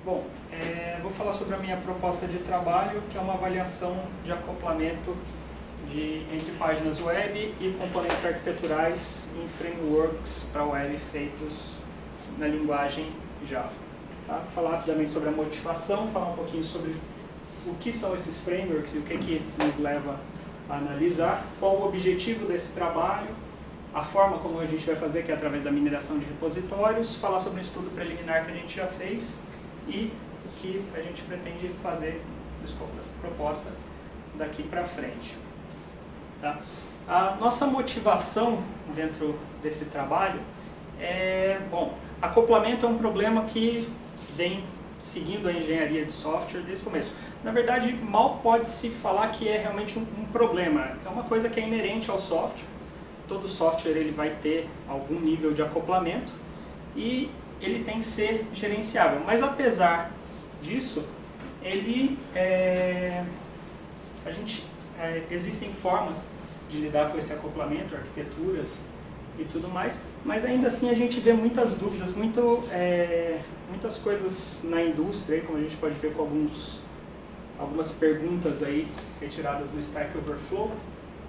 Bom, vou falar sobre a minha proposta de trabalho, que é uma avaliação de acoplamento entre páginas web e componentes arquiteturais em frameworks para web feitos na linguagem Java. Tá? Vou falar rapidamente sobre a motivação, falar um pouquinho sobre o que são esses frameworks e o que nos leva a analisar, qual o objetivo desse trabalho, a forma como a gente vai fazer, que é através da mineração de repositórios, falar sobre um estudo preliminar que a gente já fez e o que a gente pretende fazer no escopo dessa proposta daqui para frente. Tá? A nossa motivação dentro desse trabalho bom, acoplamento é um problema que vem seguindo a engenharia de software desde o começo. Na verdade, mal pode-se falar que é realmente um problema, é uma coisa que é inerente ao software. Todo software ele vai ter algum nível de acoplamento e ele tem que ser gerenciável. Mas apesar disso, existem formas de lidar com esse acoplamento, arquiteturas e tudo mais, mas ainda assim a gente vê muitas dúvidas, muitas coisas na indústria, como a gente pode ver com algumas perguntas aí retiradas do Stack Overflow,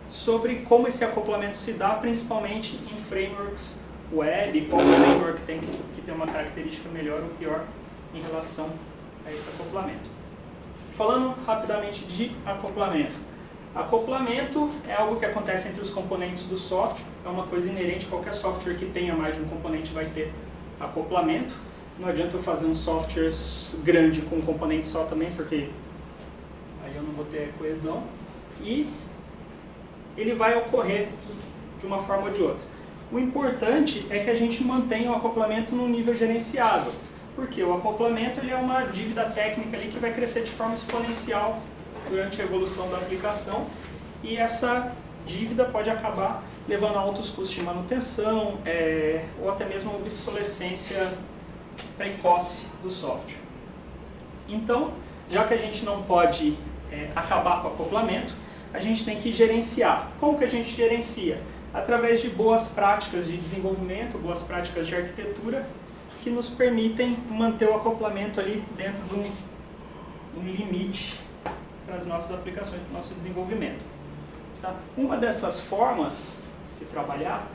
sobre como esse acoplamento se dá, principalmente em frameworks web, qual framework tem que ter uma característica melhor ou pior em relação a esse acoplamento. Falando rapidamente de acoplamento. Acoplamento é algo que acontece entre os componentes do software, é uma coisa inerente, qualquer software que tenha mais de um componente vai ter acoplamento. Não adianta eu fazer um software grande com um componente só também, porque aí eu não vou ter coesão. E ele vai ocorrer de uma forma ou de outra. O importante é que a gente mantenha o acoplamento num nível gerenciável, porque o acoplamento ele é uma dívida técnica ali que vai crescer de forma exponencial durante a evolução da aplicação, e essa dívida pode acabar levando a altos custos de manutenção, ou até mesmo a obsolescência precoce do software. Então, já que a gente não pode acabar com o acoplamento, a gente tem que gerenciar. Como que a gente gerencia? Através de boas práticas de desenvolvimento, boas práticas de arquitetura, que nos permitem manter o acoplamento ali dentro de um limite para as nossas aplicações, para o nosso desenvolvimento. Tá? Uma dessas formas de se trabalhar,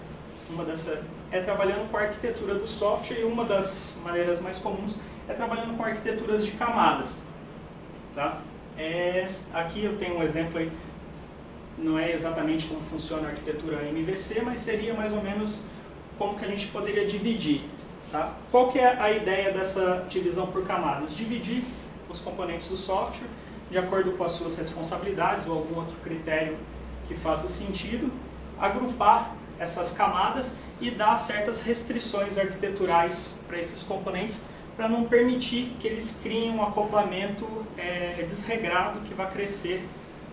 é trabalhando com a arquitetura do software, e uma das maneiras mais comuns é trabalhando com arquiteturas de camadas. Tá? Aqui eu tenho um exemplo aí. Não é exatamente como funciona a arquitetura MVC, mas seria mais ou menos como que a gente poderia dividir. Tá? Qual que é a ideia dessa divisão por camadas? Dividir os componentes do software de acordo com as suas responsabilidades ou algum outro critério que faça sentido, agrupar essas camadas e dar certas restrições arquiteturais para esses componentes, para não permitir que eles criem um acoplamento desregrado que vai crescer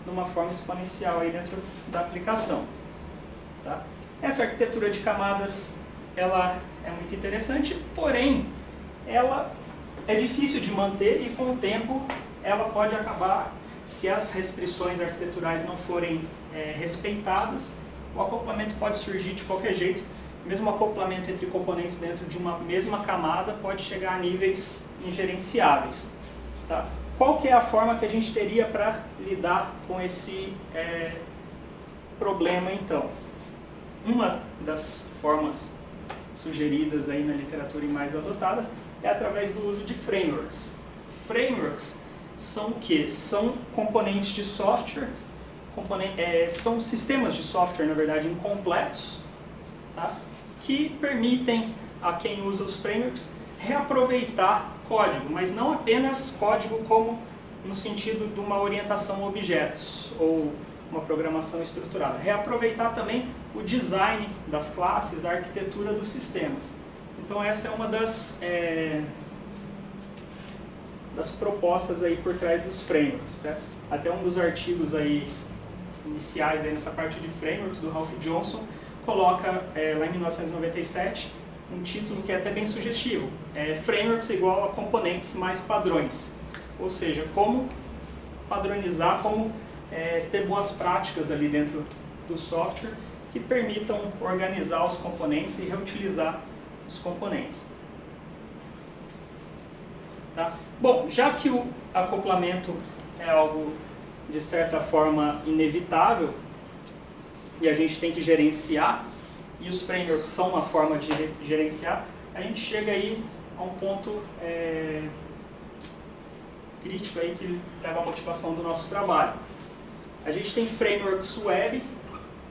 de uma forma exponencial aí dentro da aplicação. Tá? Essa arquitetura de camadas ela é muito interessante, porém ela é difícil de manter e com o tempo ela pode acabar, se as restrições arquiteturais não forem respeitadas, o acoplamento pode surgir de qualquer jeito. Mesmo o acoplamento entre componentes dentro de uma mesma camada pode chegar a níveis ingerenciáveis. Tá? Qual que é a forma que a gente teria para lidar com esse problema, então? Uma das formas sugeridas aí na literatura e mais adotadas é através do uso de frameworks. Frameworks são o quê? São componentes de software, são sistemas de software, na verdade, incompletos, tá? Que permitem a quem usa os frameworks reaproveitar código, mas não apenas código como no sentido de uma orientação a objetos ou uma programação estruturada. Reaproveitar também o design das classes, a arquitetura dos sistemas. Então essa é uma das propostas aí por trás dos frameworks. Tá? Até um dos artigos aí iniciais aí nessa parte de frameworks do Ralph Johnson coloca lá em 1997 um título que é até bem sugestivo, frameworks igual a componentes mais padrões, ou seja, como padronizar, como ter boas práticas ali dentro do software que permitam organizar os componentes e reutilizar os componentes. Tá? Bom, já que o acoplamento é algo de certa forma inevitável e a gente tem que gerenciar, e os frameworks são uma forma de gerenciar, a gente chega aí a um ponto crítico aí que leva à motivação do nosso trabalho. A gente tem frameworks web,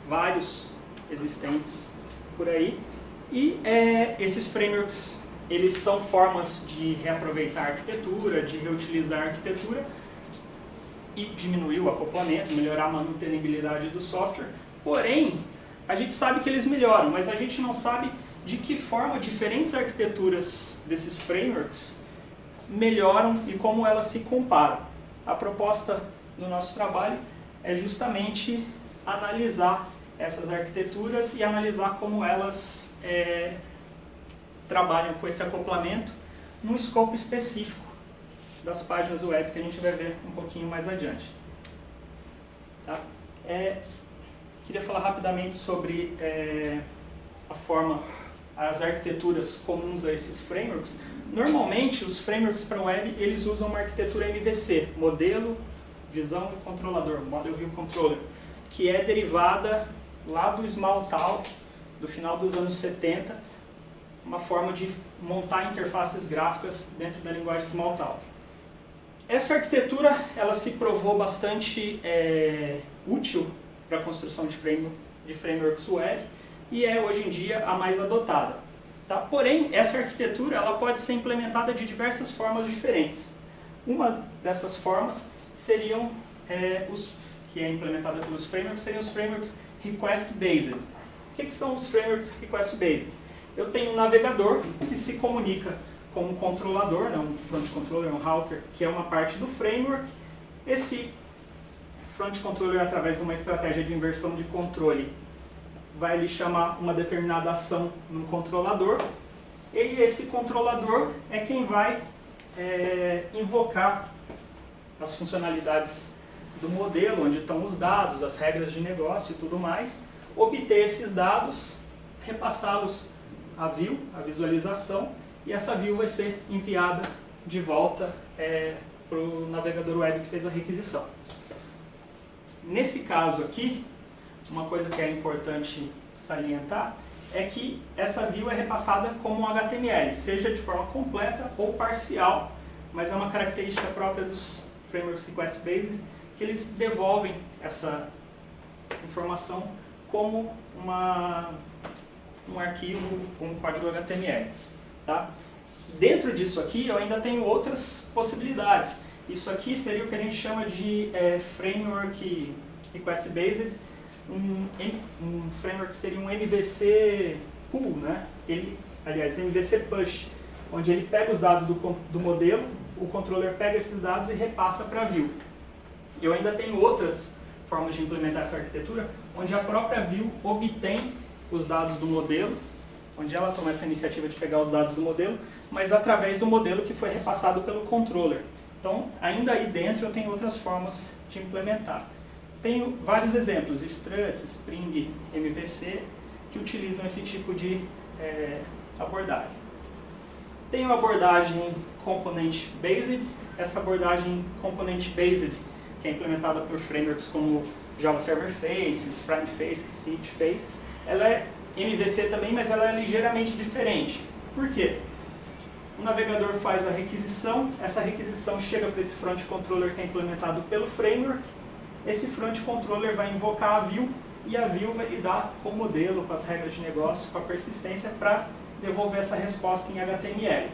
vários existentes por aí, e esses frameworks eles são formas de reaproveitar a arquitetura, de reutilizar a arquitetura e diminuir o acoplamento, melhorar a manutenibilidade do software. Porém, a gente sabe que eles melhoram, mas a gente não sabe de que forma diferentes arquiteturas desses frameworks melhoram e como elas se comparam. A proposta do nosso trabalho é justamente analisar essas arquiteturas e analisar como elas trabalham com esse acoplamento num escopo específico das páginas web que a gente vai ver um pouquinho mais adiante. Tá? Queria falar rapidamente sobre as arquiteturas comuns a esses frameworks. Normalmente, os frameworks para web, eles usam uma arquitetura MVC, Modelo, Visão e Controlador, Model View Controller, que é derivada lá do Smalltalk, do final dos anos 70, uma forma de montar interfaces gráficas dentro da linguagem Smalltalk. Essa arquitetura, ela se provou bastante útil para a construção de frameworks web e é hoje em dia a mais adotada. Tá? Porém, essa arquitetura ela pode ser implementada de diversas formas diferentes. Uma dessas formas seriam que é implementada pelos frameworks, seriam os frameworks request-based. O que são os frameworks request-based? Eu tenho um navegador que se comunica com um controlador, né, um front controller, um router, que é uma parte do framework. Esse front controller, através de uma estratégia de inversão de controle, vai lhe chamar uma determinada ação no controlador, e esse controlador é quem vai invocar as funcionalidades do modelo, onde estão os dados, as regras de negócio e tudo mais, obter esses dados, repassá-los à view, à visualização, e essa view vai ser enviada de volta para o navegador web que fez a requisição. Nesse caso aqui, uma coisa que é importante salientar é que essa view é repassada como um HTML, seja de forma completa ou parcial, mas é uma característica própria dos frameworks request-based, que eles devolvem essa informação como um arquivo com um código HTML. Tá? Dentro disso aqui eu ainda tenho outras possibilidades. Isso aqui seria o que a gente chama de framework request-based, um framework seria um MVC pull, né? MVC push, onde ele pega os dados do modelo, o controller pega esses dados e repassa para a view. Eu ainda tenho outras formas de implementar essa arquitetura, onde a própria view obtém os dados do modelo, onde ela toma essa iniciativa de pegar os dados do modelo, mas através do modelo que foi repassado pelo controller. Então, ainda aí dentro eu tenho outras formas de implementar. Tenho vários exemplos, struts, Spring, MVC, que utilizam esse tipo de abordagem. Tenho a abordagem component-based. Essa abordagem component-based, que é implementada por frameworks como Java Server Faces, Prime Faces, Seed Faces, ela é MVC também, mas ela é ligeiramente diferente. Por quê? O navegador faz a requisição, essa requisição chega para esse front controller que é implementado pelo framework, esse front controller vai invocar a view e a view vai lidar com o modelo, com as regras de negócio, com a persistência para devolver essa resposta em HTML.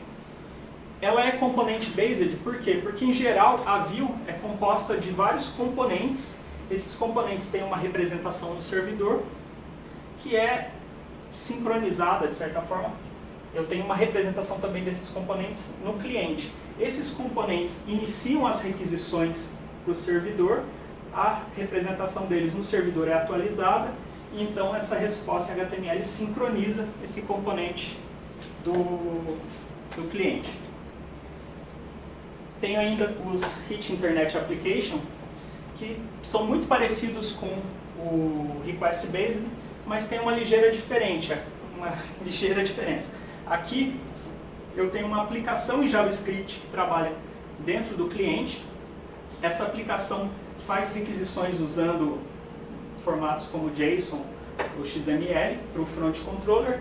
Ela é component-based, por quê? Porque em geral a view é composta de vários componentes, esses componentes têm uma representação no servidor que é sincronizada de certa forma. Eu tenho uma representação também desses componentes no cliente. Esses componentes iniciam as requisições para o servidor, a representação deles no servidor é atualizada, e então essa resposta em HTML sincroniza esse componente do cliente. Tenho ainda os Rich Internet Application, que são muito parecidos com o Request Based, mas tem uma ligeira diferença. Aqui eu tenho uma aplicação em JavaScript que trabalha dentro do cliente. Essa aplicação faz requisições usando formatos como JSON ou XML para o front controller.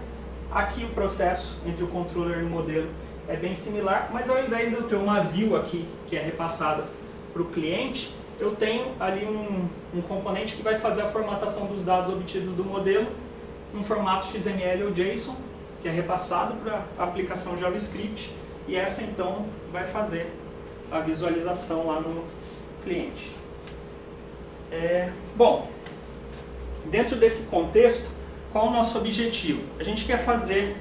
Aqui o processo entre o controller e o modelo é bem similar, mas ao invés de eu ter uma view aqui que é repassada para o cliente, eu tenho ali um componente que vai fazer a formatação dos dados obtidos do modelo em formato XML ou JSON, que é repassado para a aplicação JavaScript, e essa então vai fazer a visualização lá no cliente. Bom, dentro desse contexto, qual o nosso objetivo? A gente quer fazer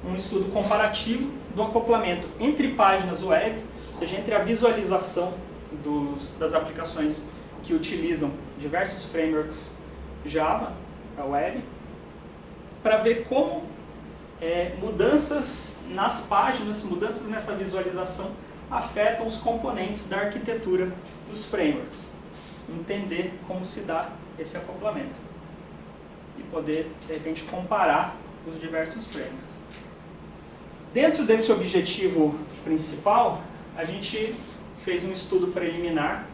um estudo comparativo do acoplamento entre páginas web, ou seja, entre a visualização das aplicações que utilizam diversos frameworks Java, a web, para ver como mudanças nas páginas, mudanças nessa visualização afetam os componentes da arquitetura dos frameworks. Entender como se dá esse acoplamento e poder, de repente, comparar os diversos frameworks. Dentro desse objetivo principal, a gente fez um estudo preliminar,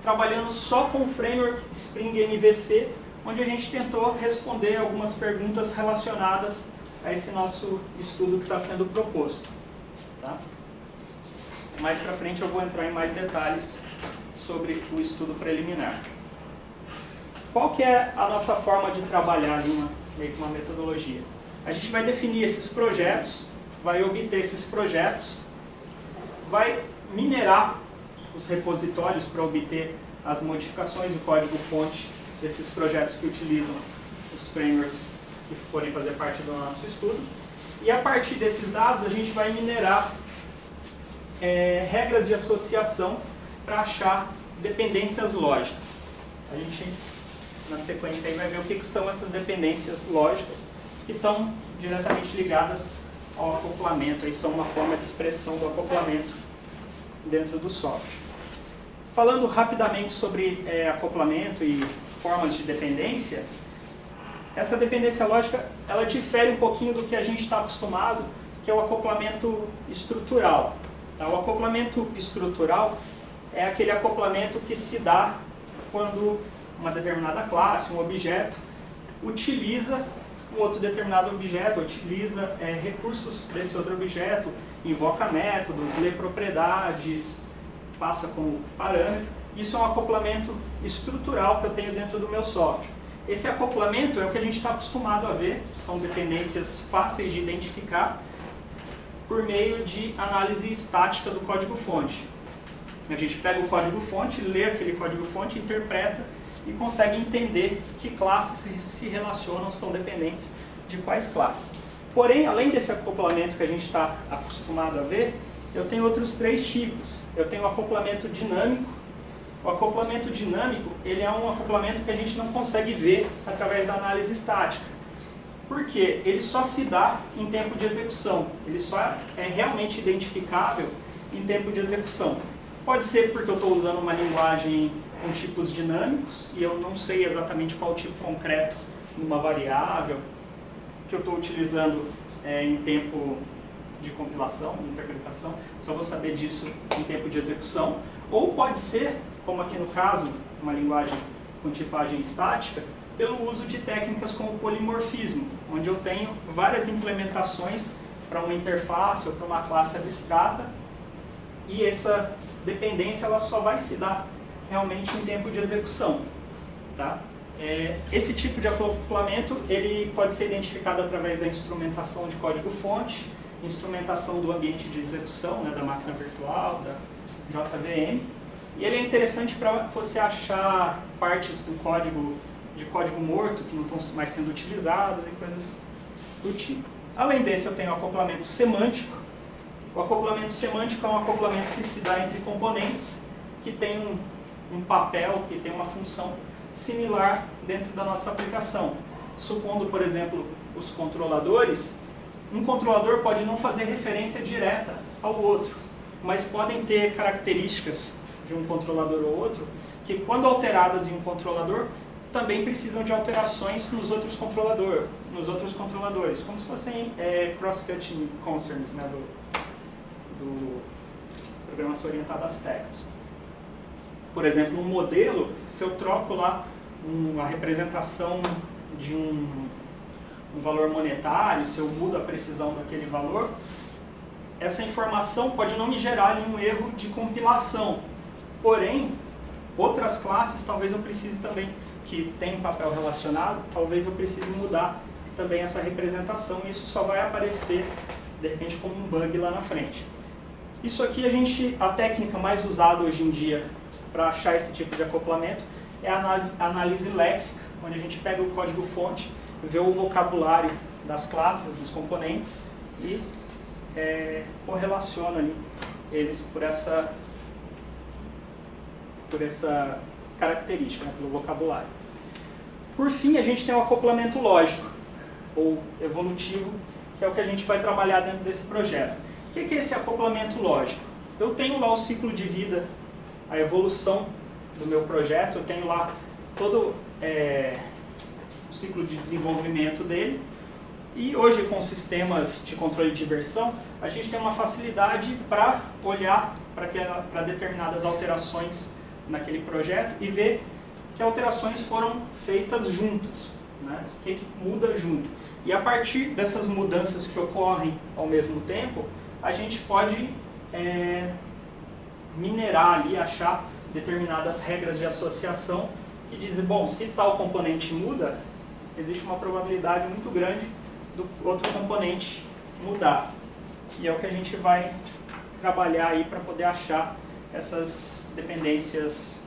trabalhando só com o framework Spring MVC, onde a gente tentou responder algumas perguntas relacionadas a esse nosso estudo que está sendo proposto. Tá? Mais para frente eu vou entrar em mais detalhes sobre o estudo preliminar. Qual que é a nossa forma de trabalhar ali, meio que uma metodologia? A gente vai definir esses projetos, vai obter esses projetos, vai minerar os repositórios para obter as modificações, o código-fonte desses projetos que utilizam os frameworks que forem fazer parte do nosso estudo. E a partir desses dados a gente vai minerar regras de associação para achar dependências lógicas. A gente, na sequência, aí vai ver o que são essas dependências lógicas que estão diretamente ligadas ao acoplamento. Aí são uma forma de expressão do acoplamento dentro do software. Falando rapidamente sobre acoplamento e formas de dependência, essa dependência lógica ela difere um pouquinho do que a gente está acostumado, que é o acoplamento estrutural. Tá? O acoplamento estrutural é aquele acoplamento que se dá quando uma determinada classe, um objeto, utiliza um outro determinado objeto, utiliza recursos desse outro objeto, invoca métodos, lê propriedades, passa como parâmetro. Isso é um acoplamento estrutural que eu tenho dentro do meu software. Esse acoplamento é o que a gente está acostumado a ver, são dependências fáceis de identificar por meio de análise estática do código-fonte. A gente pega o código-fonte, lê aquele código-fonte, interpreta e consegue entender que classes se relacionam, são dependentes de quais classes. Porém, além desse acoplamento que a gente está acostumado a ver, eu tenho outros 3 tipos. Eu tenho o acoplamento dinâmico. O acoplamento dinâmico ele é um acoplamento que a gente não consegue ver através da análise estática. Por quê? Ele só se dá em tempo de execução. Ele só é realmente identificável em tempo de execução. Pode ser porque eu estou usando uma linguagem com tipos dinâmicos e eu não sei exatamente qual tipo concreto numa variável que eu estou utilizando em tempo de compilação, de interpretação, só vou saber disso em tempo de execução. Ou pode ser, como aqui no caso, uma linguagem com tipagem estática, pelo uso de técnicas como polimorfismo, onde eu tenho várias implementações para uma interface ou para uma classe abstrata, e essa dependência ela só vai se dar realmente em tempo de execução. Tá? Esse tipo de acoplamento ele pode ser identificado através da instrumentação de código-fonte, instrumentação do ambiente de execução, né, da máquina virtual, da JVM, e ele é interessante para você achar partes do código de código morto que não estão mais sendo utilizadas e coisas do tipo. Além desse, eu tenho o acoplamento semântico. O acoplamento semântico é um acoplamento que se dá entre componentes que tem um papel, que tem uma função similar dentro da nossa aplicação. Supondo, por exemplo, os controladores, um controlador pode não fazer referência direta ao outro, mas podem ter características de um controlador ou outro que, quando alteradas em um controlador, também precisam de alterações nos outros controladores, como se fossem cross-cutting concerns, né, do programação orientada a aspectos. Por exemplo, um modelo, se eu troco lá a representação de um valor monetário, se eu mudo a precisão daquele valor, essa informação pode não me gerar ali um erro de compilação. Porém, outras classes talvez eu precise também, que tem papel relacionado, talvez eu precise mudar também essa representação, e isso só vai aparecer, de repente, como um bug lá na frente. Isso aqui a técnica mais usada hoje em dia para achar esse tipo de acoplamento é a análise léxica, onde a gente pega o código-fonte, vê o vocabulário das classes, dos componentes e correlaciona ali eles por essa característica, né, pelo vocabulário. Por fim, a gente tem o acoplamento lógico, ou evolutivo, que é o que a gente vai trabalhar dentro desse projeto. O que é esse acoplamento lógico? Eu tenho lá o ciclo de vida, a evolução do meu projeto, eu tenho lá todo o ciclo de desenvolvimento dele, e hoje com sistemas de controle de versão, a gente tem uma facilidade para olhar para determinadas alterações naquele projeto e ver que alterações foram feitas juntas, né? O que muda junto. E a partir dessas mudanças que ocorrem ao mesmo tempo, a gente pode minerar ali, achar determinadas regras de associação que dizem, bom, se tal componente muda, existe uma probabilidade muito grande do outro componente mudar. E é o que a gente vai trabalhar aí para poder achar essas dependências,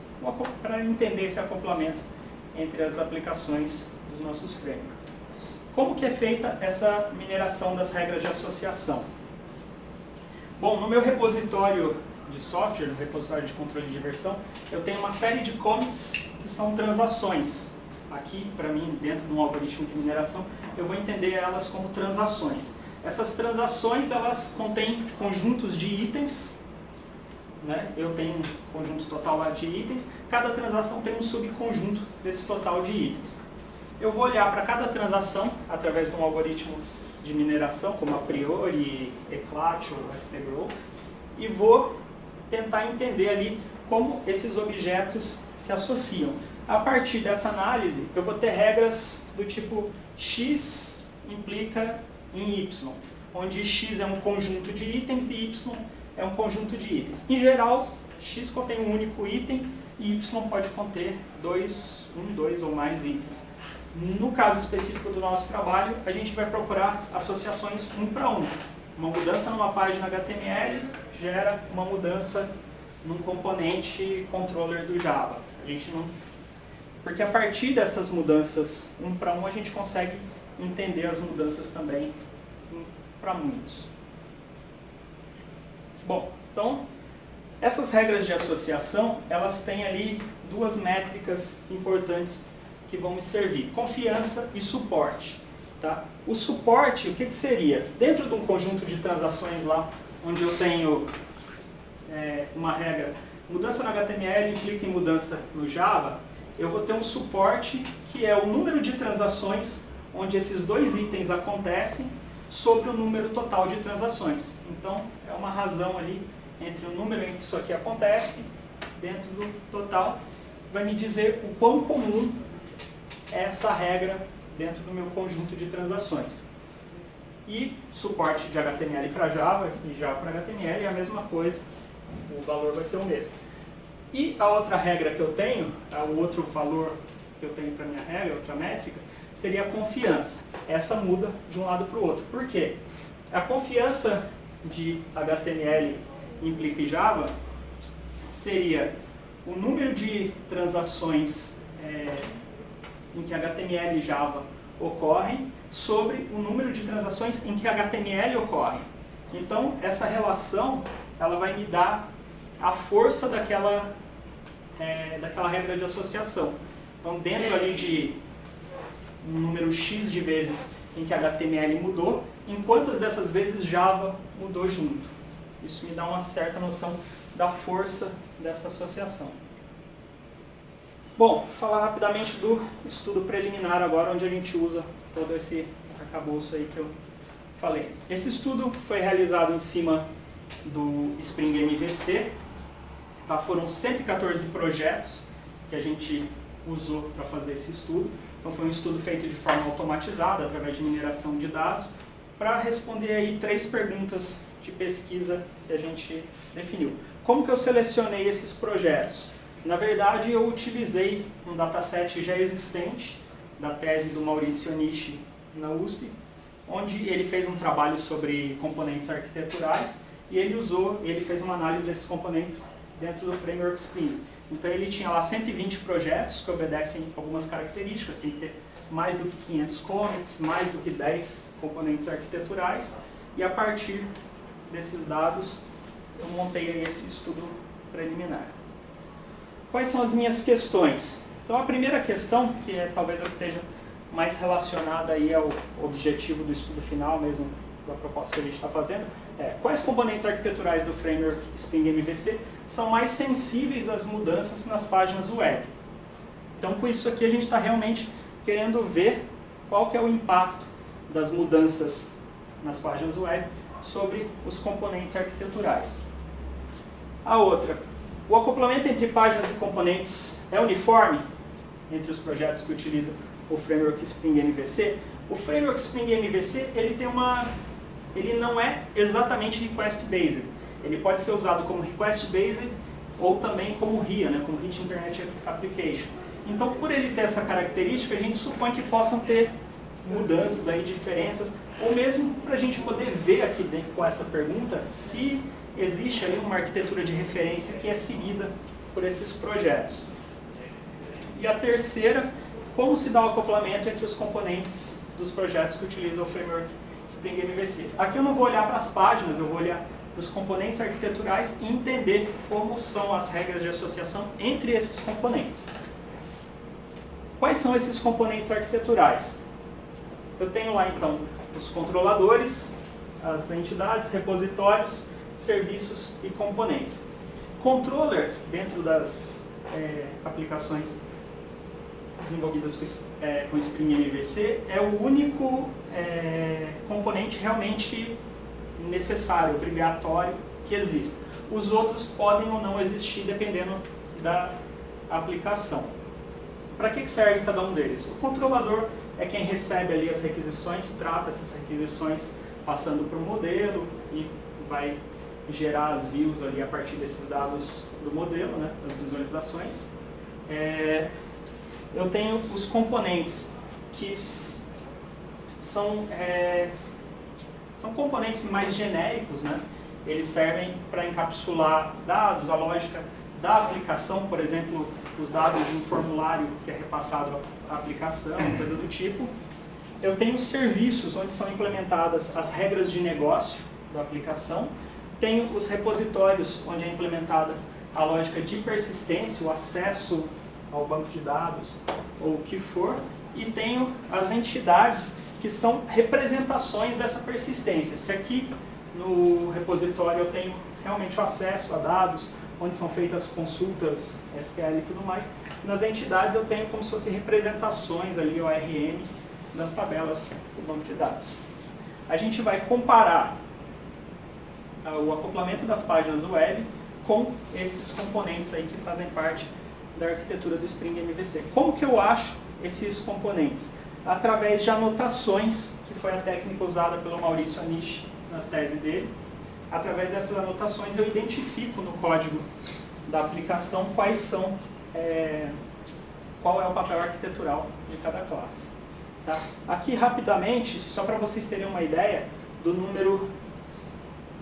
para entender esse acoplamento entre as aplicações dos nossos frameworks. Como que é feita essa mineração das regras de associação? Bom, no meu repositório de software, no repositório de controle de versão, eu tenho uma série de commits que são transações. Aqui, para mim, dentro de um algoritmo de mineração, eu vou entender elas como transações. Essas transações, elas contêm conjuntos de itens, né? Eu tenho um conjunto total lá de itens, cada transação tem um subconjunto desse total de itens. Eu vou olhar para cada transação através de um algoritmo de mineração, como a priori, eclat ou ftgrowth, e vou tentar entender ali como esses objetos se associam. A partir dessa análise, eu vou ter regras do tipo x implica em y, onde x é um conjunto de itens e y é um conjunto de itens. Em geral, x contém um único item e y pode conter dois ou mais itens. No caso específico do nosso trabalho, a gente vai procurar associações um para um. Uma mudança numa página HTML gera uma mudança num componente controller do Java. Porque a partir dessas mudanças um para um, a gente consegue entender as mudanças também para muitos. Bom, então, essas regras de associação, elas têm ali duas métricas importantes que vão me servir: confiança e suporte. Tá? O suporte, o que seria? Dentro de um conjunto de transações lá, onde eu tenho uma regra, mudança no HTML implica em mudança no Java, eu vou ter um suporte que é o número de transações onde esses dois itens acontecem sobre o número total de transações. Então, é uma razão ali entre o número em que isso aqui acontece, dentro do total, vai me dizer o quão comum é essa regra dentro do meu conjunto de transações. E suporte de HTML para Java e Java para HTML é a mesma coisa, o valor vai ser o mesmo. E a outra regra que eu tenho, o outro valor que eu tenho para minha regra, outra métrica, seria a confiança. Essa muda de um lado para o outro. Por quê? A confiança de HTML implica em Java seria o número de transações em que HTML e Java ocorrem sobre o número de transações em que HTML ocorrem. Então, essa relação ela vai me dar a força daquela regra de associação. Então, dentro ali de um número X de vezes em que HTML mudou, em quantas dessas vezes Java mudou junto. Isso me dá uma certa noção da força dessa associação. Bom, falar rapidamente do estudo preliminar agora, onde a gente usa todo esse arcabouço aí que eu falei. Esse estudo foi realizado em cima do Spring MVC, tá? Foram 114 projetos que a gente usou para fazer esse estudo. Então foi um estudo feito de forma automatizada, através de mineração de dados, para responder aí 3 perguntas de pesquisa que a gente definiu. Como que eu selecionei esses projetos? Na verdade, eu utilizei um dataset já existente, da tese do Maurício Anishi na USP, onde ele fez um trabalho sobre componentes arquiteturais e ele fez uma análise desses componentes dentro do framework Spring. Então ele tinha lá 120 projetos que obedecem algumas características, tem que ter mais do que 500 commits, mais do que 10 componentes arquiteturais, e a partir desses dados eu montei aí esse estudo preliminar. Quais são as minhas questões? Então a primeira questão, que é talvez a que esteja mais relacionada aí ao objetivo do estudo final mesmo, da proposta que a gente está fazendo, é quais componentes arquiteturais do framework Spring MVC são mais sensíveis às mudanças nas páginas web. Então com isso aqui a gente está realmente querendo ver qual que é o impacto das mudanças nas páginas web sobre os componentes arquiteturais. A outra, o acoplamento entre páginas e componentes é uniforme entre os projetos que utilizam o framework Spring MVC? O framework Spring MVC ele não é exatamente request-based. Ele pode ser usado como request-based ou também como RIA, né, como Rich Internet Application. Então, por ele ter essa característica, a gente supõe que possam ter mudanças, aí, diferenças, ou mesmo para a gente poder ver aqui dentro com essa pergunta se existe ali uma arquitetura de referência que é seguida por esses projetos. E a terceira, como se dá o acoplamento entre os componentes dos projetos que utilizam o framework Spring MVC. Aqui eu não vou olhar para as páginas, eu vou olhar para os componentes arquiteturais e entender como são as regras de associação entre esses componentes. Quais são esses componentes arquiteturais? Eu tenho lá então os controladores, as entidades, repositórios, serviços e componentes. Controller, dentro das aplicações desenvolvidas com Spring MVC, é o único componente realmente necessário, obrigatório que existe. Os outros podem ou não existir dependendo da aplicação. Para que serve cada um deles? O controlador é quem recebe ali as requisições, trata essas requisições passando para o modelo e vai gerar as views ali a partir desses dados do modelo, né, das visualizações. Eu tenho os componentes que são componentes mais genéricos, né? Eles servem para encapsular dados, a lógica da aplicação, por exemplo, os dados de um formulário que é repassado à aplicação, coisa do tipo. Eu tenho serviços onde são implementadas as regras de negócio da aplicação. Tenho os repositórios onde é implementada a lógica de persistência, o acesso ao banco de dados ou o que for. E tenho as entidades que são representações dessa persistência. Se aqui no repositório eu tenho realmente o acesso a dados, onde são feitas consultas SQL e tudo mais, nas entidades eu tenho como se fossem representações ali, ORM, das tabelas do banco de dados. A gente vai comparar o acoplamento das páginas web com esses componentes aí que fazem parte da arquitetura do Spring MVC. Como que eu acho esses componentes? Através de anotações, que foi a técnica usada pelo Maurício Anishi na tese dele. Através dessas anotações eu identifico no código da aplicação qual é o papel arquitetural de cada classe. Tá? Aqui rapidamente, só para vocês terem uma ideia do número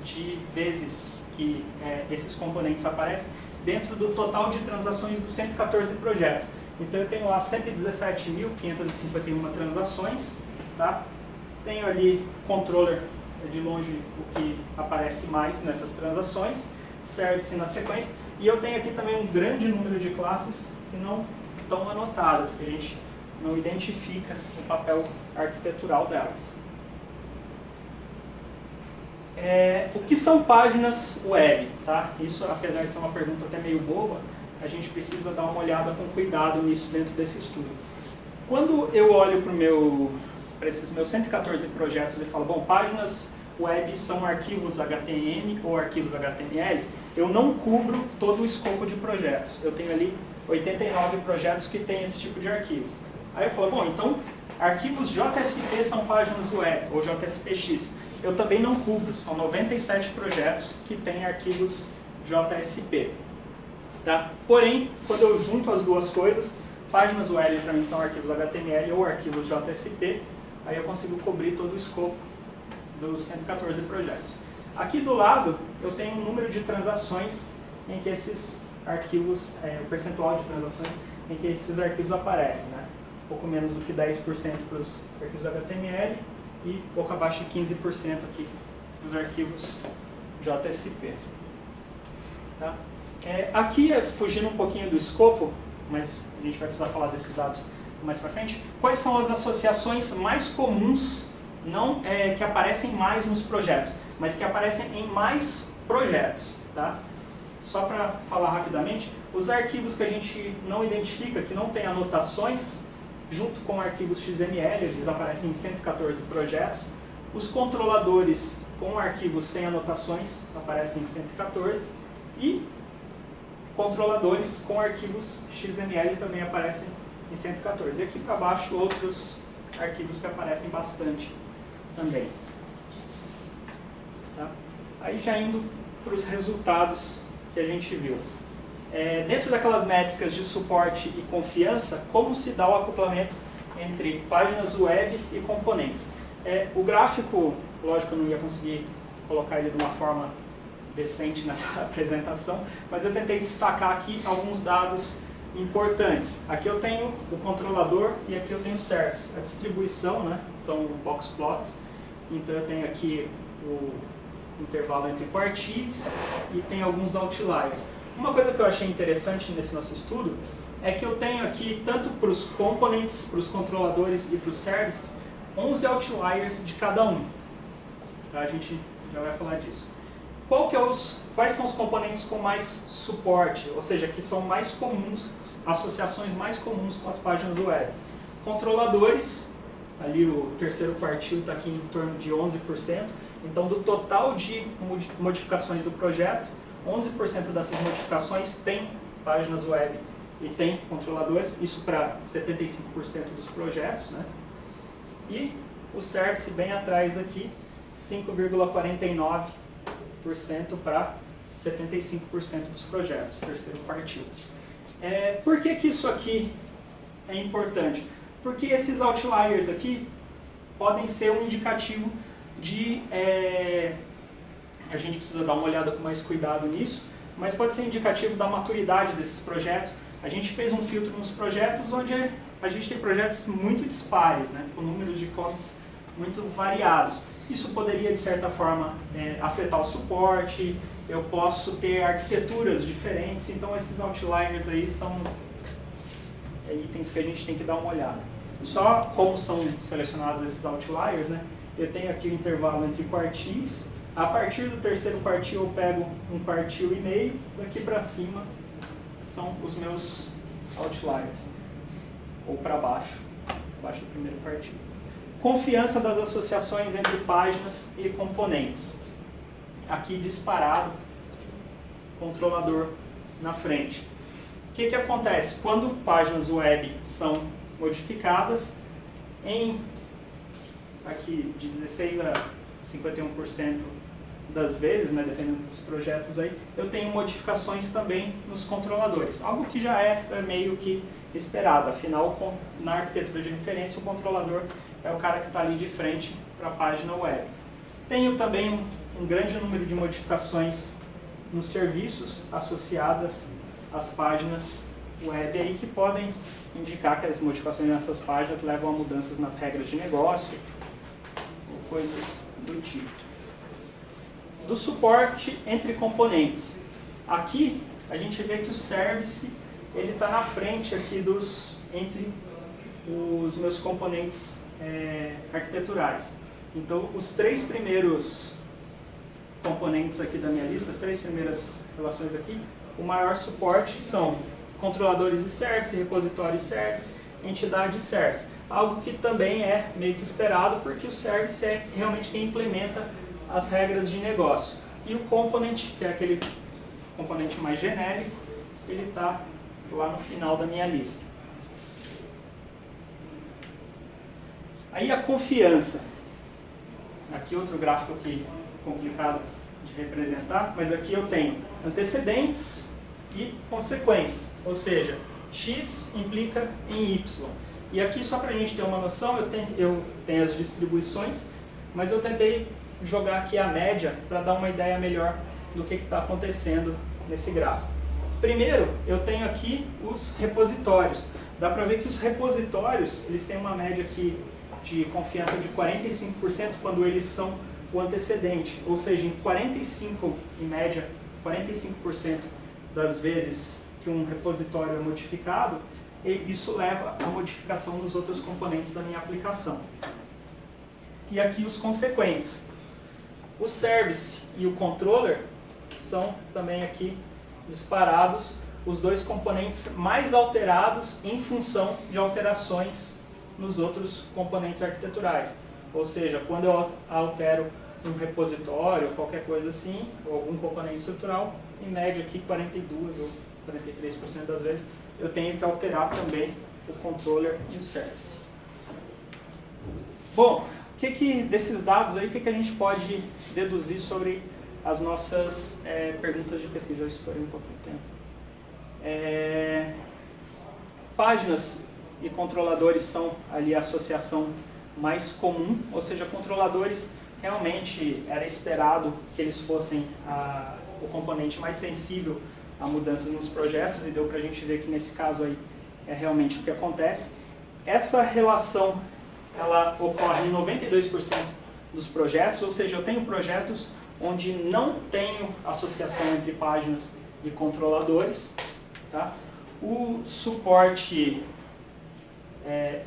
de vezes que esses componentes aparecem dentro do total de transações dos 114 projetos. Então eu tenho lá 117.551 transações, tá? Tenho ali controller, de longe o que aparece mais nessas transações, service na sequência, e eu tenho aqui também um grande número de classes que não estão anotadas, que a gente não identifica o papel arquitetural delas. O que são páginas web? Tá? Isso, apesar de ser uma pergunta até meio boba, a gente precisa dar uma olhada com cuidado nisso dentro desse estudo. Quando eu olho para esses meus 114 projetos e falo, bom, páginas web são arquivos HTML ou arquivos HTML, eu não cubro todo o escopo de projetos. Eu tenho ali 89 projetos que têm esse tipo de arquivo. Aí eu falo, bom, então arquivos JSP são páginas web, ou JSPX. Eu também não cubro, são 97 projetos que têm arquivos JSP. Tá? Porém, quando eu junto as duas coisas, páginas web para mim são arquivos HTML ou arquivos JSP, aí eu consigo cobrir todo o escopo dos 114 projetos. Aqui do lado, eu tenho um número de transações em que esses arquivos, o percentual de transações em que esses arquivos aparecem, né? Pouco menos do que 10% para os arquivos HTML e pouco abaixo de 15% aqui para os arquivos JSP. Tá? Aqui, fugindo um pouquinho do escopo, mas a gente vai precisar falar desses dados mais para frente, quais são as associações mais comuns, não que aparecem mais nos projetos, mas que aparecem em mais projetos. Tá? Só para falar rapidamente, os arquivos que a gente não identifica, que não tem anotações, junto com arquivos XML, eles aparecem em 114 projetos. Os controladores com arquivos sem anotações aparecem em 114. E controladores com arquivos XML também aparecem em 114. E aqui para baixo outros arquivos que aparecem bastante também. Tá? Aí já indo para os resultados que a gente viu. Dentro daquelas métricas de suporte e confiança, como se dá o acoplamento entre páginas web e componentes. O gráfico, lógico, eu não ia conseguir colocar ele de uma forma decente nessa apresentação, mas eu tentei destacar aqui alguns dados importantes. Aqui eu tenho o controlador e aqui eu tenho o service. A distribuição, né, são box plots, então eu tenho aqui o intervalo entre quartis e tem alguns outliers. Uma coisa que eu achei interessante nesse nosso estudo é que eu tenho aqui, tanto para os components, para os controladores e para os services, 11 outliers de cada um. Tá? A gente já vai falar disso. Quais são os componentes com mais suporte, ou seja, que são mais comuns, associações mais comuns com as páginas web? Controladores, ali o terceiro quartil está aqui em torno de 11%, então do total de modificações do projeto, 11% dessas modificações tem páginas web e tem controladores, isso para 75% dos projetos, né? E o service bem atrás aqui, 5,49% para 75% dos projetos, terceiro quartil. Por que isso aqui é importante? Porque esses outliers aqui podem ser um indicativo de... a gente precisa dar uma olhada com mais cuidado nisso, mas pode ser indicativo da maturidade desses projetos. A gente fez um filtro nos projetos onde a gente tem projetos muito dispares, né, com números de commits muito variados. Isso poderia, de certa forma, afetar o suporte, eu posso ter arquiteturas diferentes, então esses outliers aí são itens que a gente tem que dar uma olhada. Só como são selecionados esses outliers, né, eu tenho aqui o intervalo entre quartis. A partir do terceiro quartil eu pego um quartil e meio, daqui para cima são os meus outliers, ou para baixo, abaixo do primeiro quartil. Confiança das associações entre páginas e componentes. Aqui disparado, controlador na frente. O que acontece? Quando páginas web são modificadas, aqui de 16 a 51% das vezes, né, dependendo dos projetos aí, eu tenho modificações também nos controladores. Algo que já é meio que esperado, afinal, na arquitetura de referência, o controlador é o cara que está ali de frente para a página web. Tenho também um grande número de modificações nos serviços associadas às páginas web aí, que podem indicar que as modificações nessas páginas levam a mudanças nas regras de negócio ou coisas do tipo. Do suporte entre componentes. Aqui a gente vê que o service ele está na frente aqui entre os meus componentes arquiteturais. Então os três primeiros componentes aqui da minha lista, as 3 primeiras relações aqui, o maior suporte são controladores e certs, repositórios certs, entidade certs. Algo que também é meio que esperado, porque o service é realmente quem implementa as regras de negócio. E o component, que é aquele componente mais genérico, ele está lá no final da minha lista. Aí a confiança. Aqui outro gráfico aqui complicado de representar, mas aqui eu tenho antecedentes e consequentes, ou seja, X implica em Y. E aqui, só para a gente ter uma noção, eu tenho as distribuições, mas eu tentei jogar aqui a média para dar uma ideia melhor do que está acontecendo nesse gráfico. Primeiro, eu tenho aqui os repositórios. Dá para ver que os repositórios, eles têm uma média aqui de confiança de 45% quando eles são o antecedente. Ou seja, em 45%, em média, 45% das vezes que um repositório é modificado, isso leva à modificação dos outros componentes da minha aplicação. E aqui os consequentes. O service e o controller são também aqui disparados os 2 componentes mais alterados em função de alterações nos outros componentes arquiteturais. Ou seja, quando eu altero um repositório, qualquer coisa assim, ou algum componente estrutural, em média aqui 42% ou 43% das vezes, eu tenho que alterar também o controller e o service. Bom, desses dados aí, o que a gente pode deduzir sobre as nossas perguntas de pesquisa? Já estourei um pouquinho de tempo. Páginas e controladores são ali a associação mais comum, ou seja, controladores realmente era esperado que eles fossem o componente mais sensível a mudanças nos projetos, e deu para a gente ver que nesse caso aí é realmente o que acontece. Essa relação ela ocorre em 92% dos projetos, ou seja, eu tenho projetos onde não tenho associação entre páginas e controladores. Tá? O suporte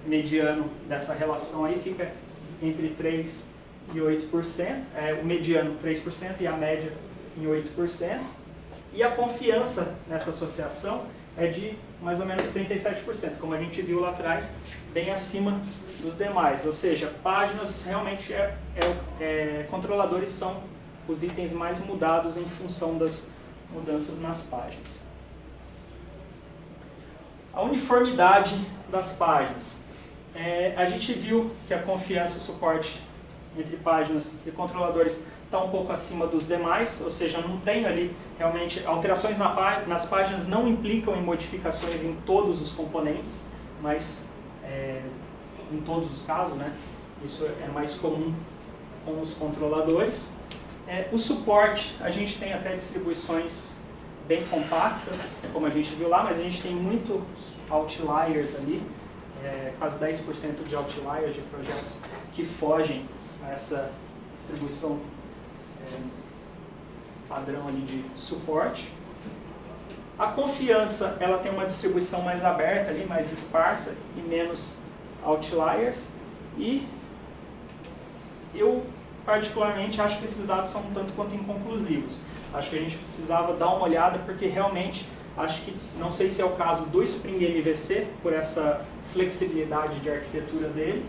mediano dessa relação aí fica entre 3% e 8%, o mediano 3% e a média em 8%. E a confiança nessa associação é de mais ou menos 37%, como a gente viu lá atrás, bem acima dos demais. Ou seja, páginas realmente controladores são os itens mais mudados em função das mudanças nas páginas. A uniformidade das páginas. A gente viu que a confiança e o suporte entre páginas e controladores está um pouco acima dos demais, ou seja, não tem ali realmente alterações nas páginas não implicam em modificações em todos os componentes, mas em todos os casos, né? Isso é mais comum com os controladores. O suporte, a gente tem até distribuições bem compactas, como a gente viu lá, mas a gente tem muitos outliers ali, quase 10% de outliers de projetos que fogem a essa distribuição padrão ali de suporte. A confiança, ela tem uma distribuição mais aberta ali, mais esparsa e menos outliers. E eu particularmente acho que esses dados são um tanto quanto inconclusivos. Acho que a gente precisava dar uma olhada, porque realmente acho que, não sei se é o caso do Spring MVC, por essa flexibilidade de arquitetura dele.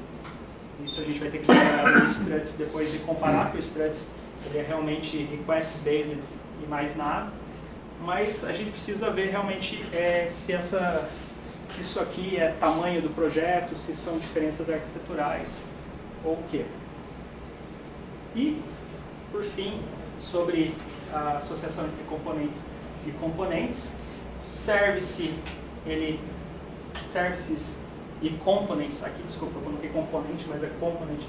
Isso a gente vai ter que trabalhar no Struts depois e comparar com o Struts. Ele é realmente request-based e mais nada. Mas a gente precisa ver realmente se isso aqui é tamanho do projeto, se são diferenças arquiteturais ou o quê. E, por fim, sobre a associação entre componentes e componentes, services e components, aqui desculpa, eu coloquei componente, mas é component,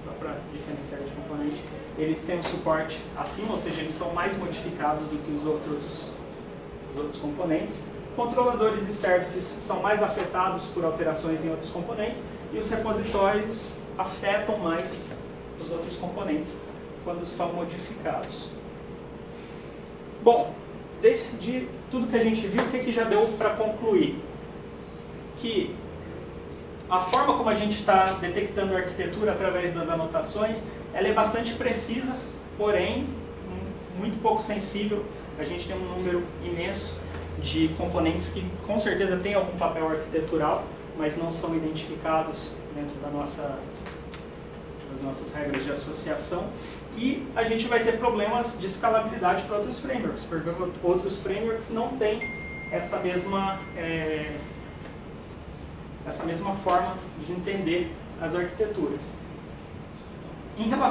só para diferenciar de componente, eles têm um suporte acima, ou seja, eles são mais modificados do que os outros componentes. Controladores e services são mais afetados por alterações em outros componentes, e os repositórios afetam mais os outros componentes quando são modificados. Bom, de tudo que a gente viu, o que já deu para concluir? Que a forma como a gente está detectando a arquitetura através das anotações, ela é bastante precisa, porém muito pouco sensível, a gente tem um número imenso de componentes que com certeza têm algum papel arquitetural, mas não são identificados dentro das nossas regras de associação, e a gente vai ter problemas de escalabilidade para outros frameworks, porque outros frameworks não têm essa mesma forma de entender as arquiteturas. Em relação